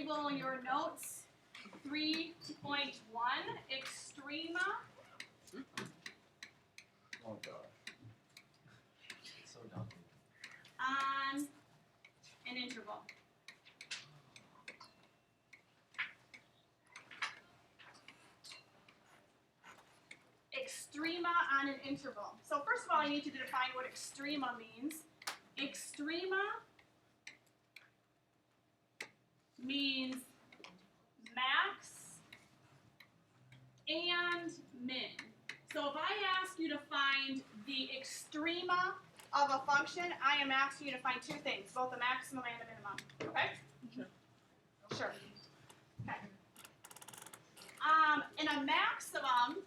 label in your notes 3.1, extrema. Oh gosh. So dumb. On an interval. Extrema on an interval. So first of all, I need you to define what extrema means. Extrema means max and min. So if I ask you to find the extrema of a function, I am asking you to find two things, both the maximum and the minimum. Okay? Sure. Okay. And a maximum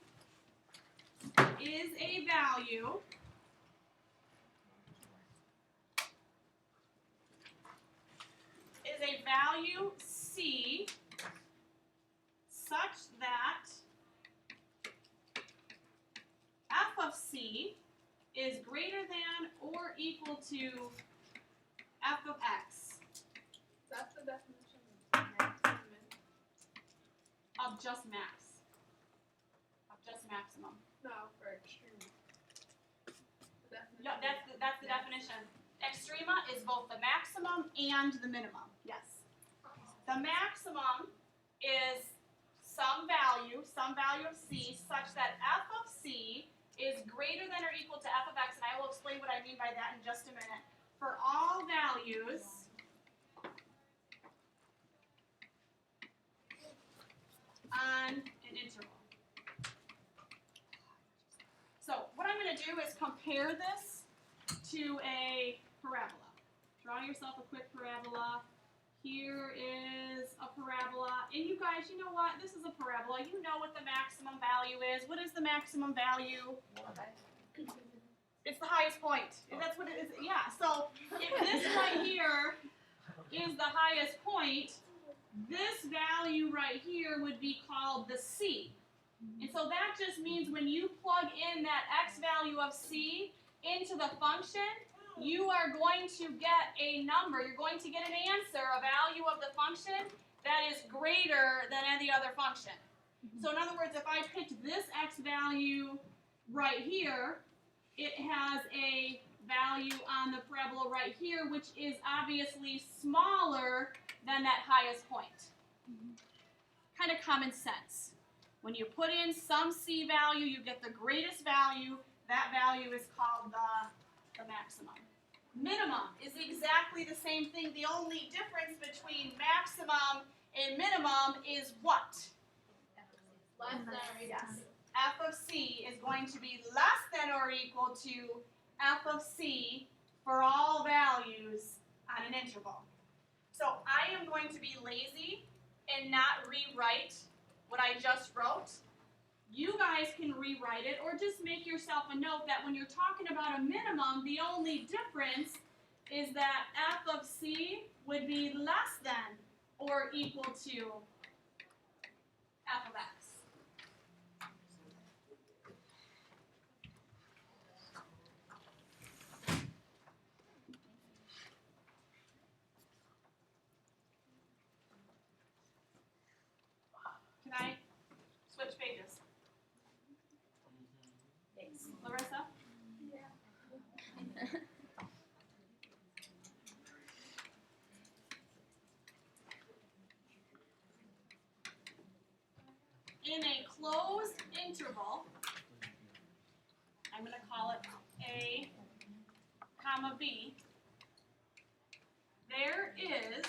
is a value C such that f of C is greater than or equal to f of x. That's the definition of maximum. Of just max. Of just maximum. No, for extreme. Yeah, that's the definition. Extrema is both the maximum and the minimum. Yes. The maximum is some value of C such that f of C is greater than or equal to f of x, and I will explain what I mean by that in just a minute. For all values on an interval. So what I'm going to do is compare this to a parabola. Draw yourself a quick parabola. Here is a parabola. And you guys, you know what? This is a parabola. You know what the maximum value is. What is the maximum value? It's the highest point. That's what it is. Yeah. So if this right here is the highest point, this value right here would be called the C. And so that just means when you plug in that x value of C into the function, you are going to get a number. You're going to get an answer, a value of the function that is greater than any other function. So in other words, if I picked this x value right here, it has a value on the parabola right here, which is obviously smaller than that highest point. Kind of common sense. When you put in some C value, you get the greatest value. That value is called the maximum. Minimum is exactly the same thing. The only difference between maximum and minimum is what? Less than or equal Yes. F of C is going to be less than or equal to f of C for all values on an interval. So I am going to be lazy and not rewrite what I just wrote. You guys can rewrite it or just make yourself a note that when you're talking about a minimum, the only difference is that f of C would be less than or equal to f of x. Can I switch pages? Thanks. Larissa? In a closed interval, I'm going to call it A, comma B, there is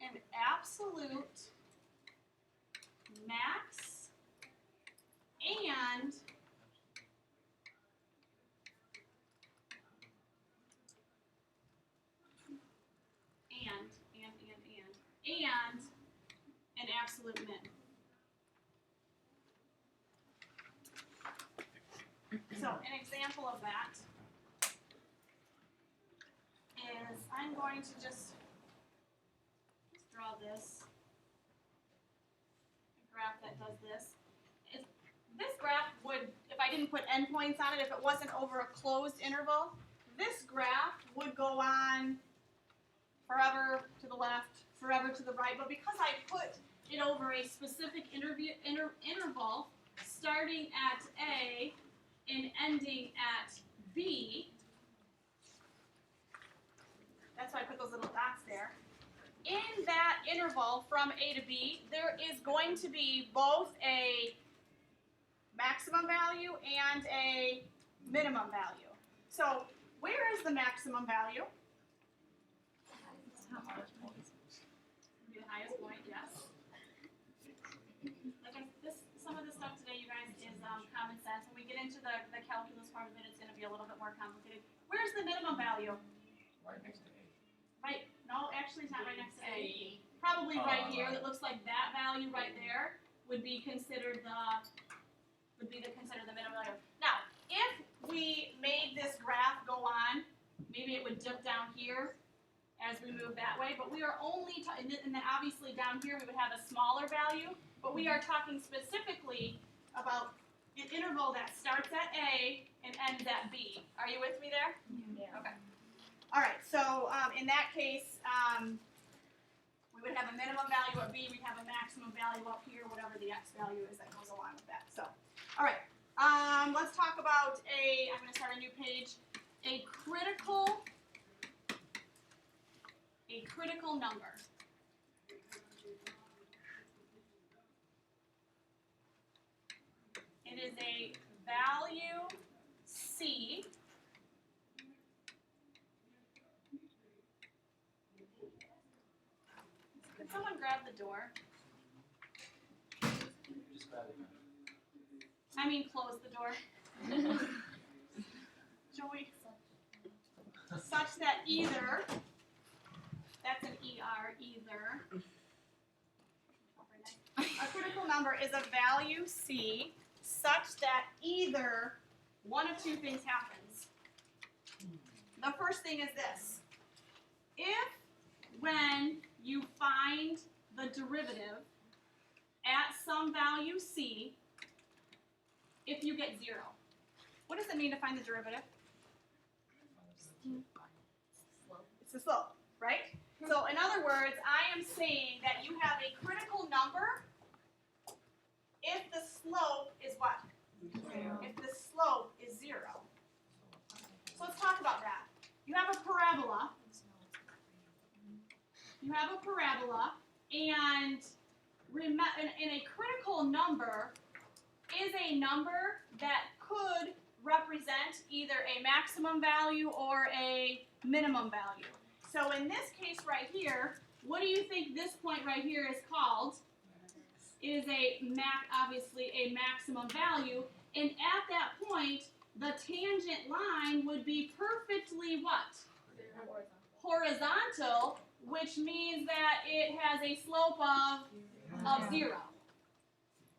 an absolute max and an absolute min. So an example of that is I'm going to just draw this, a graph that does this. This graph would, if I didn't didn't put endpoints on it, if it wasn't over a closed interval, this graph would go on forever to the left, forever to the right. But because I put it over a specific interval, starting at A and ending at B, that's why I put those little dots there. In that interval from A to B, there is going to be both a maximum value and a minimum value. So where is the maximum value? The highest point, yes. Some of this stuff today, you guys, is common sense. When we get into the calculus part of it, it's going to be a little bit more complicated. Where's the minimum value? Right next to A. Right. No, actually, it's not right next to A. Probably right here. That looks like that value right there would be considered the minimum value. Now, if we made this graph go on, maybe it would dip down here as we move that way. But we are only and then obviously down here we would have a smaller value. But we are talking specifically about an interval that starts at A and ends at B. Are you with me there? Yeah. Okay. All right. So in that case, we would have a minimum value at B. We'd have a maximum value up here, whatever the x value is that goes along with that. So, all right. Let's talk about I'm going to start a new page. A critical number. It is a value C Could someone grab the door? Just grab it. I mean, close the door. Joey. Such that either, that's an ER, either. A critical number is a value C such that either one of two things happens. The first thing is this. If, when you find the derivative at some value C, if you get 0. What does it mean to find the derivative? It's the slope, right? So in other words, I am saying that you have a critical number if the slope is what? 0. If the slope is 0. So let's talk about that. You have a parabola. You have a parabola, and in a critical number is a number that could represent either a maximum value or a minimum value. So in this case right here, what do you think this point right here is called? It is obviously a maximum value, and at that point, the tangent line would be perfectly what? Horizontal, which means that it has a slope of 0.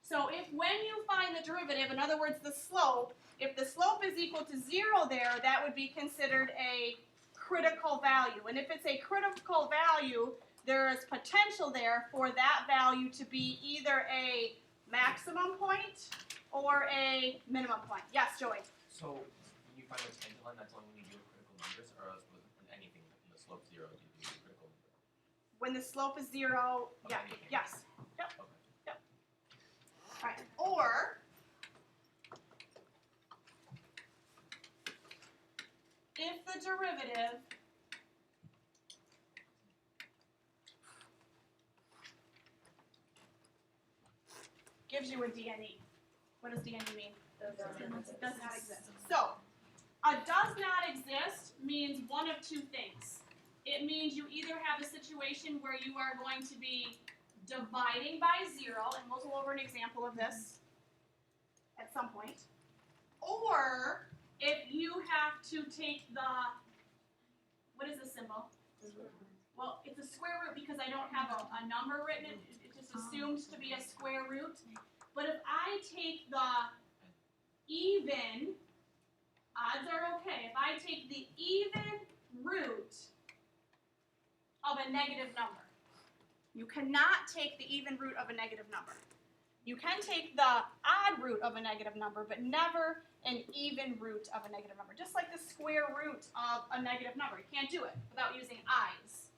So when you find the derivative, in other words, the slope, if the slope is equal to 0 there, that would be considered a critical value. And if it's a critical value, there is potential there for that value to be either a maximum point or a minimum point. Yes, Joey? So, when you find a tangent line, that's only when you deal with critical numbers, or else with anything, when the slope's 0, you do a critical number? When the slope is 0, yeah, Okay. yes. Yep. Okay. Yep. All right. Or if the derivative gives you a DNE. What does DNE mean? Does not exist. So, a does not exist means one of two things. It means you either have a situation where you are going to be dividing by 0, and we'll go over an example of this at some point, or if you have to take what is the symbol? Well, it's a square root because I don't have a number written. It just assumes to be a square root. But if I take the even, odds are okay. If I take the even root of a negative number, you cannot take the even root of a negative number. You can take the odd root of a negative number, but never an even root of a negative number. Just like the square root of a negative number. You can't do it without using i's.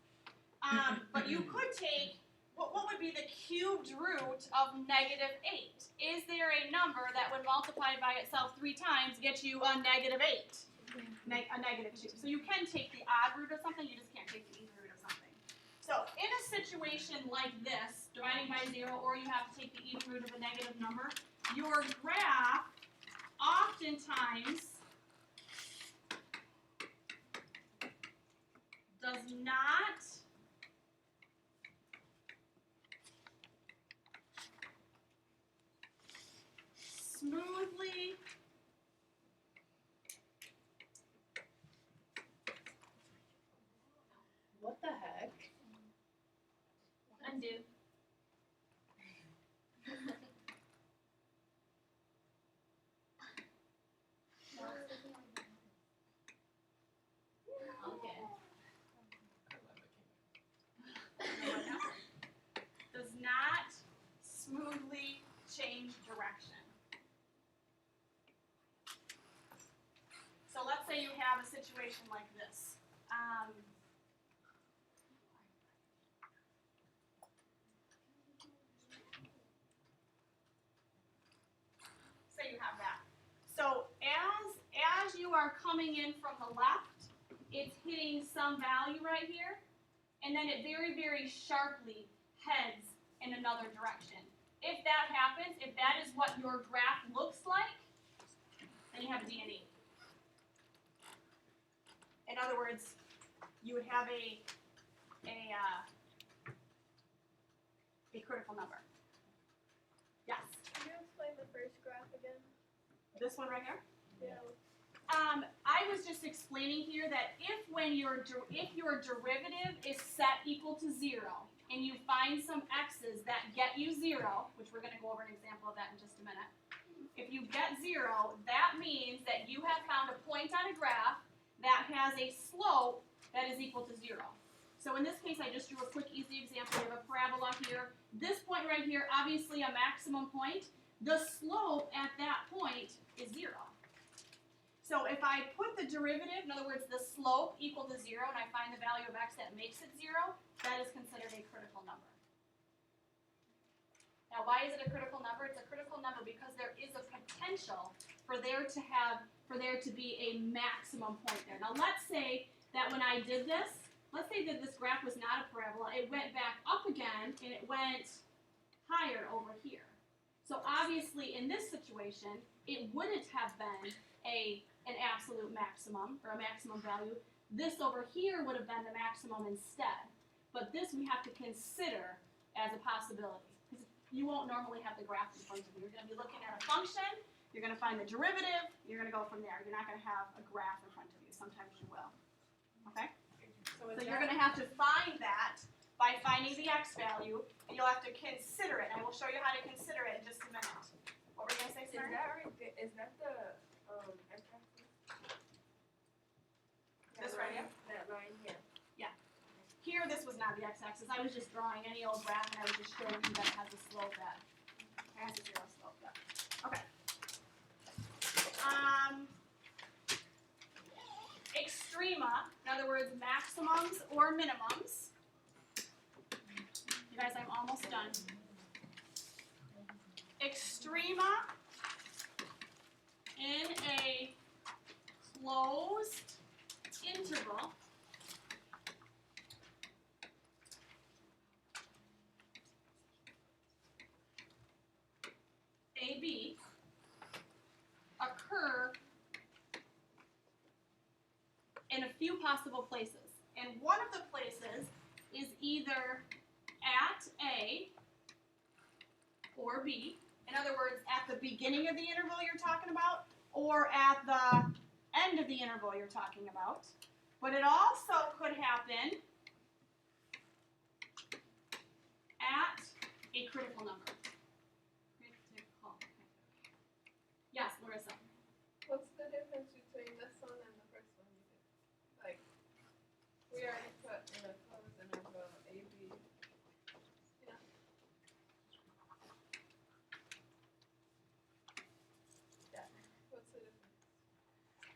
But you could take, what would be the cubed root of negative 8? Is there a number that would multiply by itself 3 times get you a negative 8? A negative 2. So you can take the odd root of something, you just can't take the even root of something. So in a situation like this, dividing by 0, or you have to take the even root of a negative number, your graph oftentimes does not smoothly What the heck? Undo. Okay. does not smoothly change direction. So let's say you have a situation like this. Say you have that. So as you are coming in from the left, it's hitting some value right here, and then it very, very sharply heads in another direction. If that happens, if that is what your graph looks like, then you have a D&E. In other words, you would have a critical number. Yes. Can you explain the first graph again? This one right here. Yeah. I was just explaining here that if your derivative is set equal to 0 and you find some x's that get you 0, which we're going to go over an example of that in just a minute. If you get 0, that means that you have found a point on a graph that has a slope that is equal to 0. So in this case, I just drew a quick, easy example. We have a parabola here. This point right here, obviously a maximum point. The slope at that point is 0. So if I put the derivative, in other words, the slope equal to 0, and I find the value of x that makes it 0, that is considered a critical number. Now, why is it a critical number? It's a critical number because there is a potential for there to be a maximum point there. Now, let's say that when I did this, let's say that this graph was not a parabola. It went back up again, and it went higher over here. So obviously, in this situation, it wouldn't have been an absolute maximum, or a maximum value. This over here would have been the maximum instead. But this we have to consider as a possibility. Because you won't normally have the graph in front of you. You're going to be looking at a function, you're going to find the derivative, you're going to go from there. You're not going to have a graph in front of you. Sometimes you will. Okay? So you're going to have to find that by finding the x value, and you'll have to consider it. I will show you how to consider it in just a minute. What were you going to say, Is Sarah? that right there? Is that the x-axis? This right here? That line here. Here, this was not the x-axis. I was just drawing any old graph, and I was just showing you that it has a slope that has a 0 slope. Yeah. Okay. Extrema, in other words, maximums or minimums. You guys, I'm almost done. Extrema in a closed interval AB occur in a few possible places. And one of the places is either at A or B. In other words, at the beginning of the interval you're talking about, or at the end of the interval you're talking about. But it also could happen at a critical number. Yes, Larissa. What's the difference between this one and the first one you did? Like, we already put in a closed interval AB. Yeah.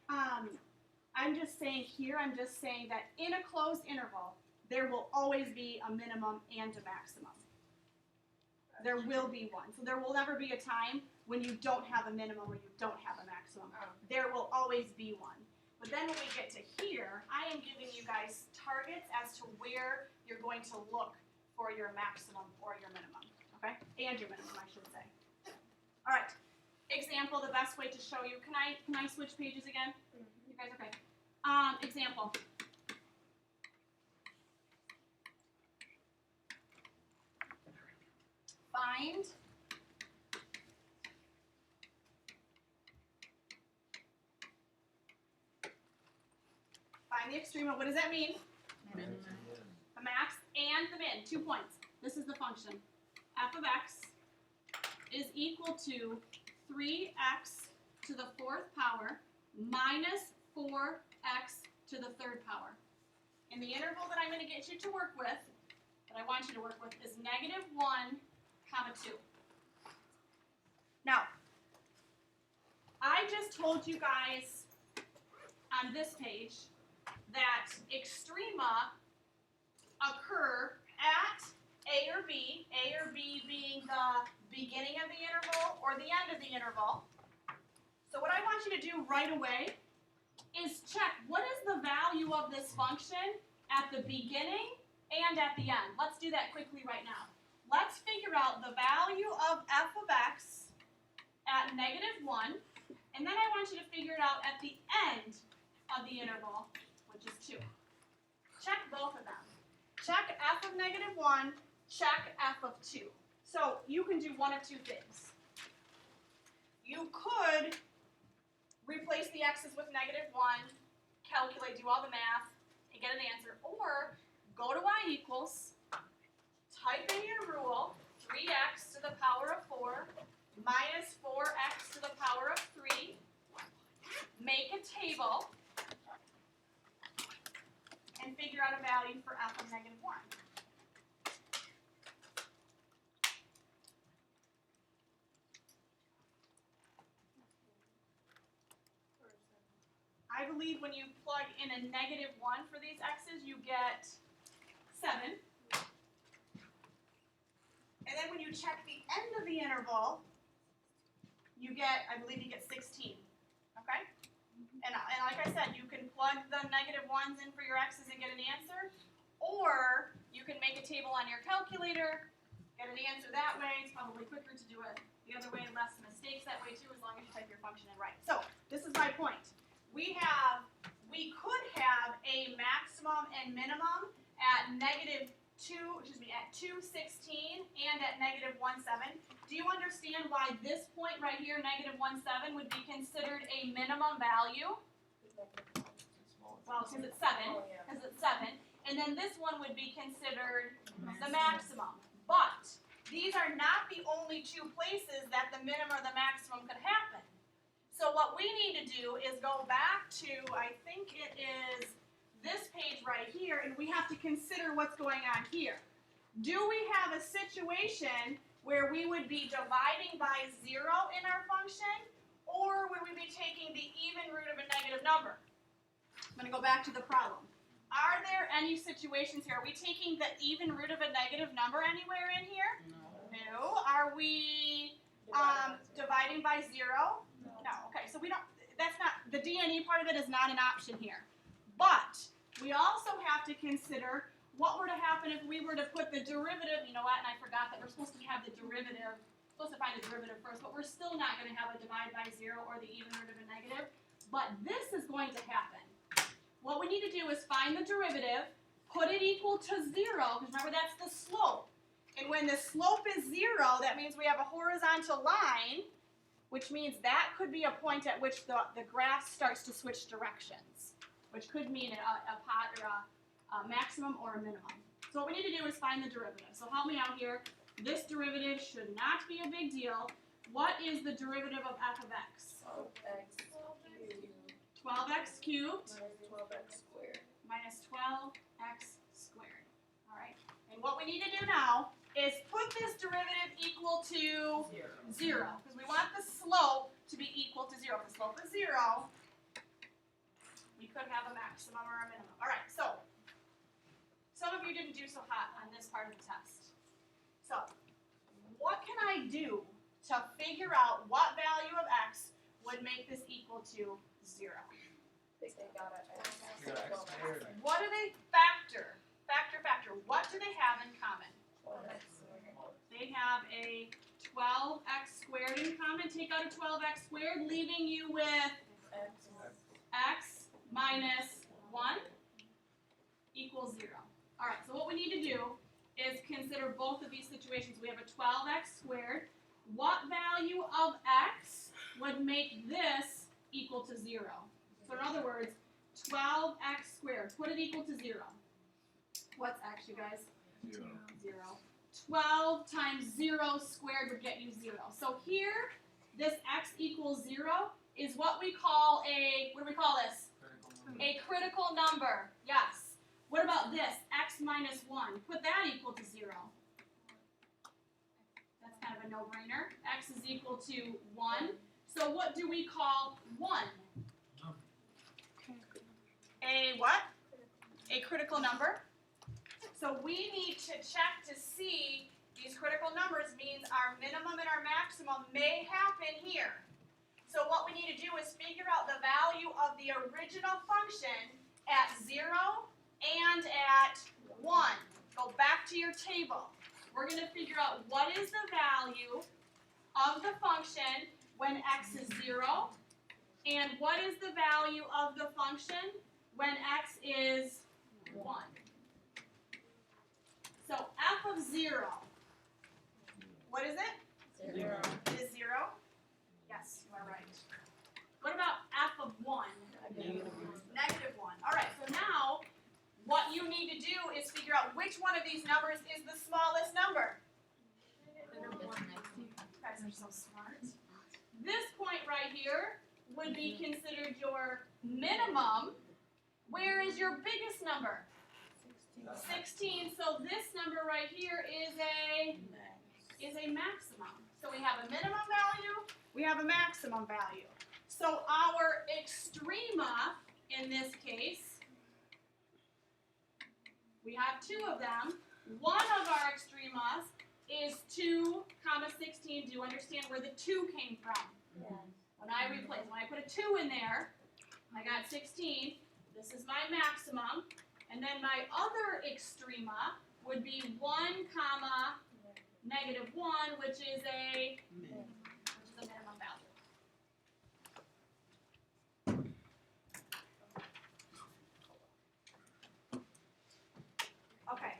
I'm just saying here, I'm just saying that in a closed interval, there will always be a minimum and a maximum. There will be one. So there will never be a time when you don't have a minimum or you don't have a maximum. There will always be one. But then when we get to here, I am giving you guys targets as to where you're going to look for your maximum or your minimum. Okay? And your minimum, I should say. All right. Example, the best way to show you. Can I switch pages again? You guys okay? Example. Find the extreme. What does that mean? The max and the min. 2 points. This is the function. F of x is equal to 3x to the 4th power minus 4x to the 3rd power. And the interval that I'm going to get you to work with, that I want you to work with, is -1, 2. Now, I just told you guys on this page that extrema occur at A or B being the beginning of the interval or the end of the interval. So what I want you to do right away is check what is the value of this function at the beginning and at the end. Let's do that quickly right now. Let's figure out the value of f of x at -1, and then I want you to figure it out at the end of the interval, which is 2. Check both of them. Check f of -1, check f of 2. So you can do one of two things. You could replace the x's with -1, calculate, do all the math, and get an answer. Or go to y equals, type in your rule, 3x to the power of 4 minus 4x to the power of 3, make a table, and figure out a value for f of -1. I believe when you plug in a -1 for these x's, you get 7. And then when you check the end of the interval, you get, I believe you get 16. Okay? And like I said, you can plug the -1s in for your x's and get an answer, or you can make a table on your calculator, get an answer that way. It's probably quicker to do it the other way, less mistakes that way too, as long as you type your function in right. So this is my point. We could have a maximum and minimum at at 216 and at -17. Do you understand why this point right here, -17, would be considered a minimum value? Well, because it's 7. And then this one would be considered the maximum. But these are not the only two places that the minimum or the maximum could happen. So what we need to do is go back to, I think it is this page right here, and we have to consider what's going on here. Do we have a situation where we would be dividing by 0 in our function, or would we be taking the even root of a negative number? I'm going to go back to the problem. Are there any situations here? Are we taking the even root of a negative number anywhere in here? No. Are we dividing by 0? No. Okay, so we don't, that's not, the D&E part of it is not an option here. But we also have to consider what were to happen if we were to put the derivative, you know what, and I forgot that we're supposed to have the derivative, supposed to find the derivative first, but we're still not going to have a divide by 0 or the even root of a negative. But this is going to happen. What we need to do is find the derivative, put it equal to 0, because remember that's the slope. And when the slope is 0, that means we have a horizontal line, which means that could be a point at which the graph starts to switch directions, which could mean a maximum or a minimum. So what we need to do is find the derivative. So help me out here. This derivative should not be a big deal. What is the derivative of f of x? 12x cubed. 12x squared. Minus 12x squared. All right. And what we need to do now is put this derivative equal to 0. Because we want the slope to be equal to 0. If the slope is 0, could have a maximum or a minimum. All right, so some of you didn't do so hot on this part of the test. So what can I do to figure out what value of x would make this equal to 0? Think they got it. Zero x squared. What do they factor? Factor. What do they have in common? They have a 12x squared in common. Take out a 12x squared, leaving you with x minus 1 equals 0. All right, so what we need to do is consider both of these situations. We have a 12x squared. What value of x would make this equal to 0? So in other words, 12x squared. Put it equal to 0. What's x, you guys? 0. 12 times 0 squared would get you 0. So here, this x equals 0 is what we call a, what do we call this? A critical number. Yes. What about this? X minus 1. Put that equal to 0. That's kind of a no-brainer. X is equal to 1. So what do we call 1? A what? A critical number. So we need to check to see these critical numbers means our minimum and our maximum may happen here. So what we need to do is figure out the value of the original function at 0 and at 1. Go back to your table. We're going to figure out what is the value of the function when x is 0 and what is the value of the function when x is 1. So f of 0, what is it? 0. It is 0? Yes, you are right. What about f of 1? Negative 1. All right, so now what you need to do is figure out which one of these numbers is the smallest number. You guys are so smart. This point right here would be considered your minimum. Where is your biggest number? 16. So this number right here is a maximum. So we have a minimum value, we have a maximum value. So our extrema in this case, we have two of them. One of our extremas is 2, 16. Do you understand where the 2 came from? Yes. When I put a 2 in there, I got 16. This is my maximum. And then my other extrema would be 1, negative 1, which is a minimum value. Okay.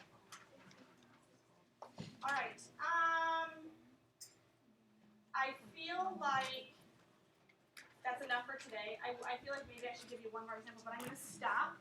All right. I feel like that's enough for today. I feel like maybe I should give you one more example, but I'm going to stop.